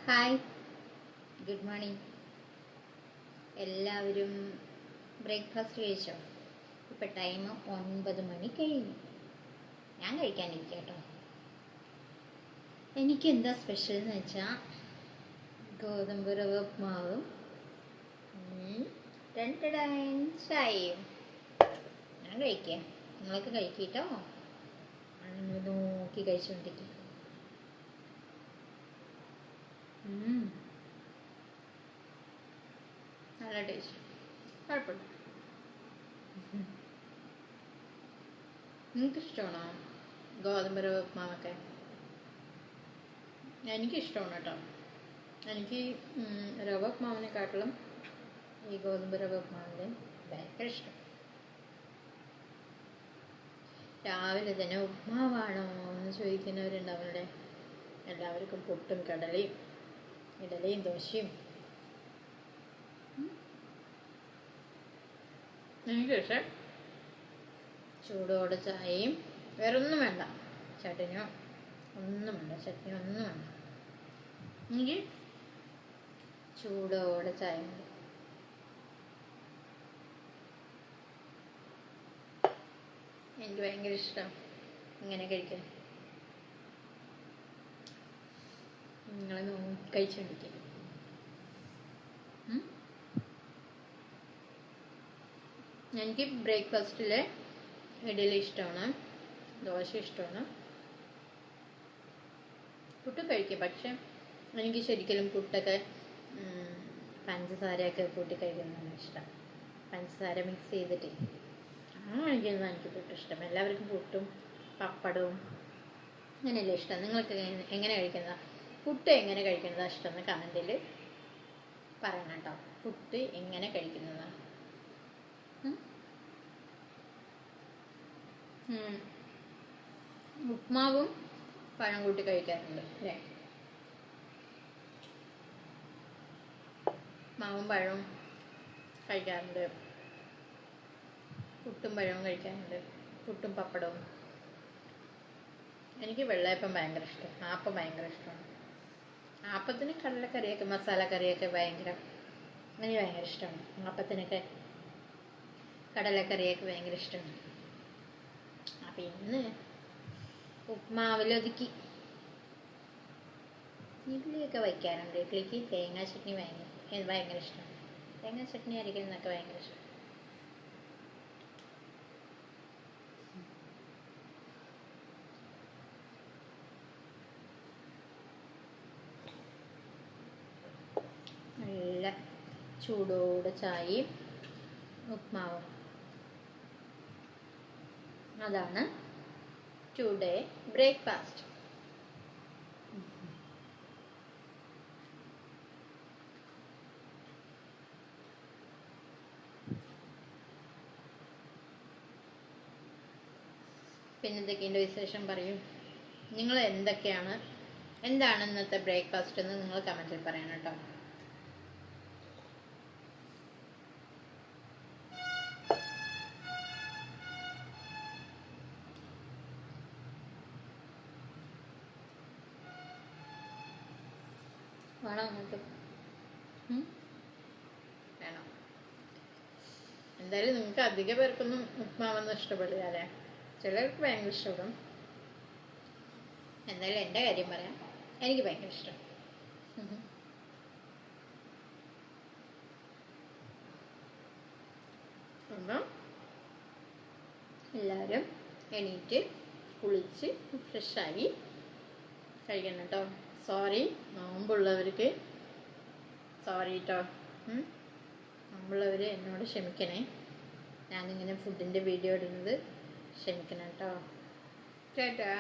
Hi, good morning. എല്ലാവരും breakfast കഴിച്ചോ? ഇപ്പം ടൈം 9 മണി കഴിഞ്ഞു. ഞാൻ കഴിക്കാനിരിക്കുക കേട്ടോ. എനിക്ക് എന്താ സ്പെഷ്യൽ എന്ന് വെച്ചാൽ ഗോതമ്പ് റവ ഉപ്മാവും 2 ചായയും. ഞാൻ കഴിക്കുക, നിങ്ങളൊക്കെ കഴിക്കട്ടോ. അങ്ങനെ നോക്കി കഴിച്ചുകൊണ്ടിരിക്കുക. നല്ല ടേസ്റ്റ്, കുഴപ്പമില്ല. നിങ്ങൾക്കിഷ്ടമാണോ ഗോതമ്പ് റവ ഉപ്മാവൊക്കെ? എനിക്കിഷ്ടമാണ് കേട്ടോ. എനിക്ക് റവ ഉപ്മാവിനെക്കാട്ടിലും ഈ ഗോതമ്പ് റവ ഉപ്മാവിൻ്റെ ഭയങ്കര ഇഷ്ടം. രാവിലെ തന്നെ ഉപ്മാവാണോ എന്ന് ചോദിക്കുന്നവരുണ്ടാവുമല്ലേ. എല്ലാവർക്കും പുട്ടും കടലയും ഇഡലിയും ദോശയും. എനിക്ക് പക്ഷേ ചൂടോടെ ചായയും, വേറെ ഒന്നും വേണ്ട, ചട്നിയോ ഒന്നും വേണ്ട, ചട്നിയോ ഒന്നും വേണ്ട. എനിക്ക് ചൂടോടെ ചായ മതി. എനിക്ക് ഭയങ്കര ഇഷ്ടം ഇങ്ങനെ കഴിക്കാൻ. നിങ്ങളെ കഴിച്ചുകൊണ്ടിരിക്കുക. എനിക്ക് ബ്രേക്ക്ഫാസ്റ്റിൽ ഇഡലി ഇഷ്ടമാണ്, ദോശ ഇഷ്ടമാണ്, പുട്ട് കഴിക്കും. പക്ഷെ എനിക്ക് ശരിക്കും പുട്ടൊക്കെ പഞ്ചസാരയൊക്കെ കൂട്ടി കഴിക്കുന്നതാണ് ഇഷ്ടം. പഞ്ചസാര മിക്സ് ചെയ്തിട്ട് കഴിക്കുന്നതാണ് എനിക്ക് പുട്ട് ഇഷ്ടം. എല്ലാവർക്കും പുട്ടും പപ്പടവും അങ്ങനെയല്ലേ ഇഷ്ടം. നിങ്ങൾക്ക് എങ്ങനെ കഴിക്കുന്നതാണ് പുട്ട്, എങ്ങനെ കഴിക്കുന്നതാണ് ഇഷ്ടം എന്ന് കമൻറ്റിൽ പറയണം കേട്ടോ. പുട്ട് എങ്ങനെ കഴിക്കുന്നതാണ്. ഉപ്മാവും പഴം കൂട്ടി കഴിക്കാറുണ്ട് അല്ലേ? മാവും പഴവും കഴിക്കാറുണ്ട്, പുട്ടും പഴവും കഴിക്കാറുണ്ട്, പുട്ടും പപ്പടവും. എനിക്ക് വെള്ളയപ്പം ഭയങ്കര ഇഷ്ടം, ആപ്പം ഭയങ്കര ഇഷ്ടമാണ്. ആപ്പത്തിന് കടലക്കറിയൊക്കെ മസാലക്കറിയൊക്കെ എനിക്ക് ഭയങ്കര ഇഷ്ടമാണ്. ആപ്പത്തിനൊക്കെ കടലക്കറിയൊക്കെ ഭയങ്കര ഇഷ്ടമാണ്. അപ്പം ഇന്ന് ഉപ്മാവിലൊതുക്കി. ഇഡ്ഡലിയൊക്കെ വയ്ക്കാറുണ്ട്. ഇഡ്ഡലിക്ക് തേങ്ങാ ചട്നി ഭയങ്കര ഇഷ്ടമാണ്. തേങ്ങാ ചട്നി അരിക്കുന്നതൊക്കെ ഭയങ്കര ഇഷ്ടം. നല്ല ചൂടോടെ ചായയും ഉപ്മാവും. അതാണ് ടുഡേ ബ്രേക്ക്ഫാസ്റ്റ്. പിന്നെ എന്തൊക്കെയുണ്ട് വിശേഷം പറയൂ. നിങ്ങൾ എന്താണ് ഇന്നത്തെ ബ്രേക്ക്ഫാസ്റ്റ് എന്ന് നിങ്ങൾ കമൻറ്റിൽ പറയണം കേട്ടോ. വേണോ നിങ്ങൾക്ക്? വേണം. എന്തായാലും നിങ്ങൾക്ക് അധിക പേർക്കൊന്നും ഉപ്മാവൊന്നും ഇഷ്ടപ്പെടില്ല അല്ലേ? ചിലർക്ക് ഭയങ്കര ഇഷ്ടപ്പെടും. എന്തായാലും എൻ്റെ കാര്യം പറയാം, എനിക്ക് ഭയങ്കര ഇഷ്ടം. അപ്പം എല്ലാവരും എണീറ്റ് കുളിച്ച് ഫ്രഷായി കഴിക്കണം കേട്ടോ. സോറി, നോമ്പുള്ളവർക്ക് സോറി കേട്ടോ. നോമ്പുള്ളവർ എന്നോട് ക്ഷമിക്കണേ. ഞാനിങ്ങനെ ഫുഡിൻ്റെ വീഡിയോ ഇടുന്നത് ക്ഷമിക്കണം കേട്ടോ. ചേട്ടാ.